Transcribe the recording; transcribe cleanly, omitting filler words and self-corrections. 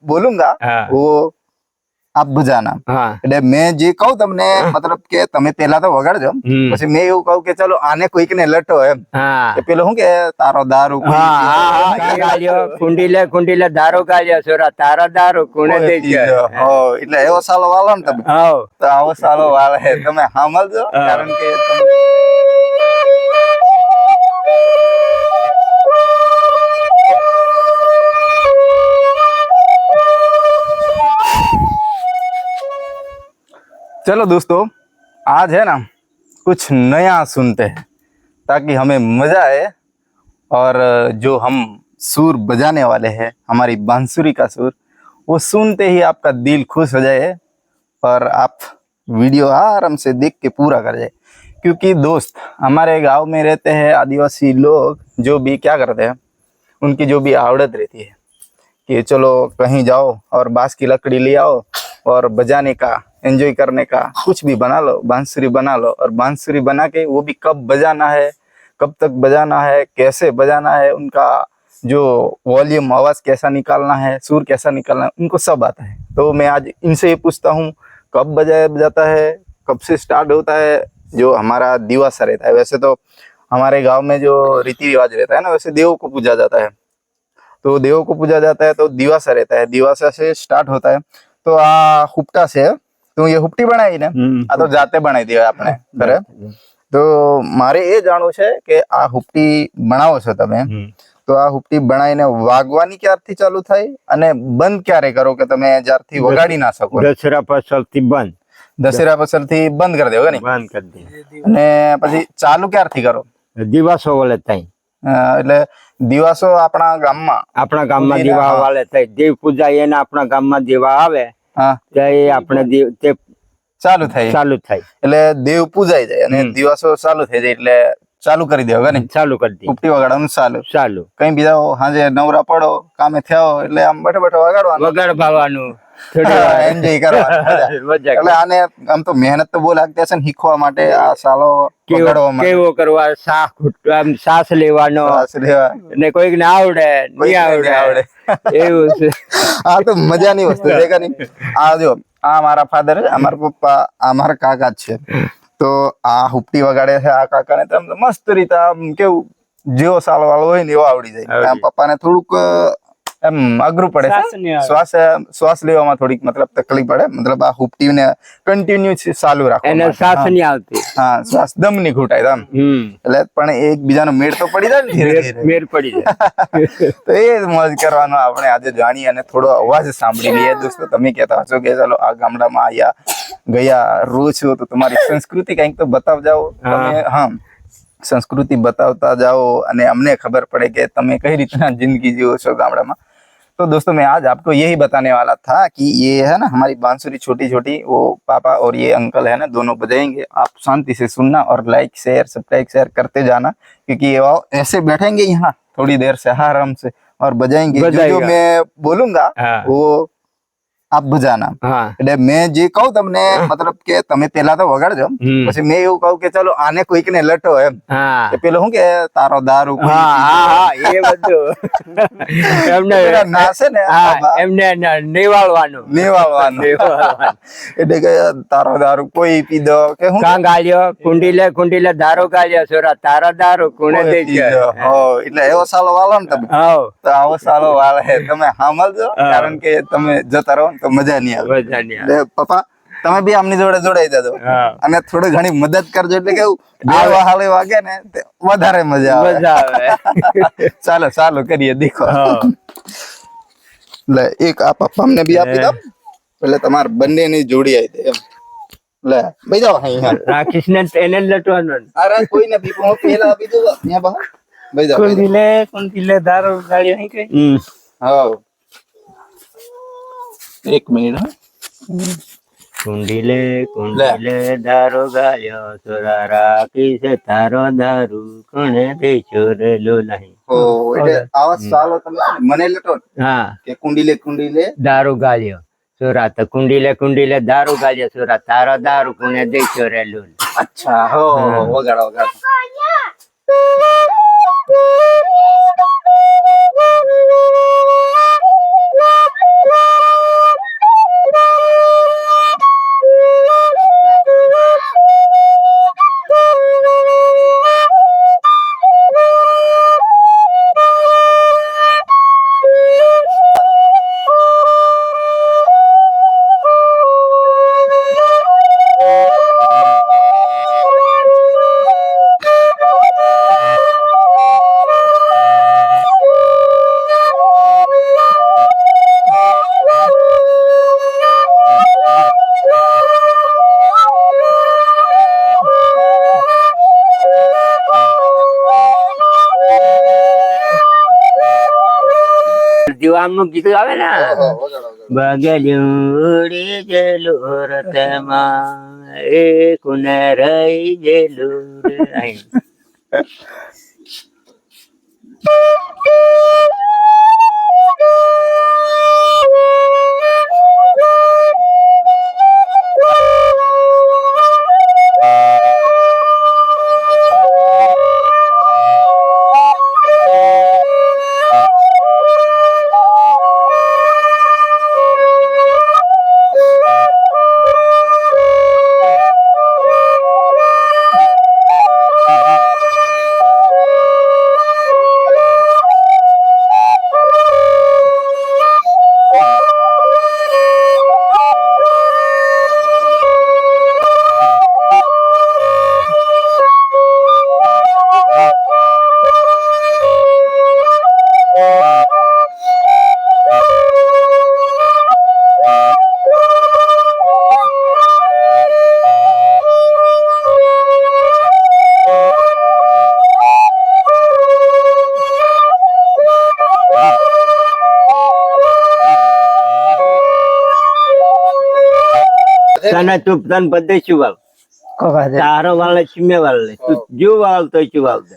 બોલુંગા वो आप बजाना એટલે મેં જે કહું તમને મતલબ કે તમે પહેલા તો વગાડજો પછી મેં એવું કહું કે ચલો આને કોઈક ને લટો એમ કે પેલો હું કે તારો દારૂ ગાલ્યો કુંડીલે દારૂ ગાલ્યો છોરા તારો દારૂ કોણે દે છે એટલે એવો સાલો વાલો ને તમે તો આવો સાલો વાળે તમે સાંભળજો કારણ કે चलो दोस्तों आज है ना कुछ नया सुनते हैं ताकि हमें मजा आए और जो हम सुर बजाने वाले हैं हमारी बांसुरी का सुर वो सुनते ही आपका दिल खुश हो जाए और आप वीडियो आराम से देख के पूरा कर जाए क्योंकि दोस्त हमारे गांव में रहते हैं आदिवासी लोग जो भी क्या करते हैं उनकी जो भी आवड़त रहती है कि चलो कहीं जाओ और बांस की लकड़ी ले आओ और बजाने का एंजॉय करने का कुछ भी बना लो बांसुरी बना लो और बांसुरी बना के वो भी कब बजाना है कब तक बजाना है कैसे बजाना है उनका जो वॉल्यूम आवाज़ कैसा निकालना है सुर कैसा निकालना है उनको सब आता है। तो मैं आज इनसे ही पूछता हूँ कब बजाया जाता है कब से स्टार्ट होता है जो हमारा दिवासा रहता है। वैसे तो हमारे गांव में जो रीति रिवाज रहता है ना वैसे देवों को पूजा जाता है तो देवों को पूजा जाता है तो दिवासा रहता है दिवासा से स्टार्ट होता है। तो आ हुप्टा से तो ये हुप्टी बनाई ने आ तो जाते बनाई दी आपने घरे तो मारे ये जाणવું છે કે આ હુપ્ટી બનાવો છો તમે તો આ હુપ્ટી બનાવીને વાગવાની ક્યારથી ચાલુ થાય અને બંધ ક્યારે કરો કે તમે જ્યારથી વગાડી ના શકો દશેરા પાછળથી બંધ દશેરા પાછળથી બંધ કરી દેવો ને બંધ કરી દે અને પછી ચાલુ ક્યારથી કરો દિવાસો વાલે થાય એટલે દિવાસો આપણા ગામમાં દીવા વાલે થાય દેવ પૂજા એને આપણા ગામમાં દીવા આવે આપણે તે ચાલુ થાય એટલે દેવ પૂજાઈ જાય અને દિવસો ચાલુ થઈ જાય એટલે ચાલુ કરી દેવો ને ચાલુ કરી દે ઉપટી વગાડવાનું ચાલુ કઈ બીજા હાજે નવરા પડો કામે થયો એટલે આમ બેઠો બેઠો વગાડવાનું એન્જોય કરવાનું એટલે આને આમ તો મહેનત તો બહુ લાગતી હશે ને શીખવા માટે આ સાલો કેવો કરવા સાસ લેવાનો ને કોઈક ને આવડે નહીં આવડે એવું છે આ તો મજાની વસ્તુ છે કે નહીં આ જો આ મારા ફાધર છે અમારા પપ્પા આ મારા કાકા જ છે તો આ હુપ્ટી વગાડે છે આ કાકાને તો મસ્ત રીતે આમ કેવું જેવો સાલ વાળો હોય ને એવો આવડી જાય પપ્પાને થોડુંક એમ અઘરું પડે શ્વાસ લેવામાં થોડીક મતલબ તકલીફ પડે મતલબ આ હુપ્ટી ને કન્ટિન્યુ ચાલુ રાખો એને શ્વાસ નહીં આવતી હા શ્વાસ દમ ની ઘૂંટાય આમ એટલે પણ એકબીજાનો મેળ તો પડી જાય ને ધીરે ધીરે મેળ પડી જાય તો એ મોજ કરવાનો આપણે આજે જાણીએ અને થોડો અવાજ સાંભળી લઈએ દોસ્તો તમે કહેતા હશો કે ચાલો આ ગામડામાં આયા ગયા રો છો તો તમારી સંસ્કૃતિ કંઈક તો બતાવ જાઓ તમે હા संस्कृति बताता जाओ અને અમને ખબર પડે કે તમે કઈ રીતના जिंदगी जियो છો ગામડામાં। तो दोस्तों मैं आज आपको यही बताने वाला था कि ये है ना हमारी बांसुरी छोटी छोटी वो पापा और ये अंकल है ना दोनों बजाएंगे आप शांति से सुनना और लाइक शेयर सब्सक्राइब शेयर करते जाना क्योंकि ये ऐसे बैठेंगे यहाँ थोड़ी देर से आराम से और बजाएंगे जो मैं बोलूंगा वो आप बजाना એટલે મેં જે કહું તમને મતલબ કે તમે પહેલા તો વગાડજો પછી મેં એવું કહું કે ચલો આને કોઈક ને લટો એમ કે પેલો હું કે તારો દારૂ એ બધું એમને નાસે ને એમને નેવાળવાનું એટલે કે તારો દારૂ કોઈ પી દો કે હું કાં ગાલ્યો કુંડીલે દારૂ ગાલ્યો છોરા તારો દારૂ કોણે દે છે એટલે એવો સાલો વાલો ને તમે તો આવો સાલો વાળે તમે સાંભળજો કારણ કે તમે જતા રહો તો મજા નહીં આવે પપ્પા તમે બી આમની જોડે જોડાઈ જજો અને થોડી ઘણી મદદ કરજો એટલે કેવું બે હાલે વાગે ને વધારે મજા આવે ચાલો ચાલો કરીએ દેખો લે એક આ પપ્પા અમને બી આપી દો એટલે તમાર બંનેની જોડી આવી દે એમ લે બેસી જાઓ અહીંયા રાખીશ ને એને લટવાનું અરે કોઈને બી હું પહેલા આપી દઉં અહીંયા બહાર બેસી જાઓ કુંડીલે દારૂ ગાળ્યો હી કઈ હા एक मिनट कुंडीले दारो गायो छोरा राखी से तारो दारू कोने दे छोरेलो नहीं ओ એટલે આવા સાલો તમે મને લટો હા કે કુંડીલે દારૂ ગાયો छोरा तो कुंडीले दारू गायो छोरा तारो दारू कोने दे छोरेलो अच्छा हो वगाड़ो બધું આમનું ગીત આવે ને બગડ્યું ઉડી ગયેલું રતમાં એ કુને રહી ગયેલું રે. આઈ. તને તું તને બધે શું વાવ તારો વાળે ચીમે વાળે તું જો વાળ તો શું વાવ દે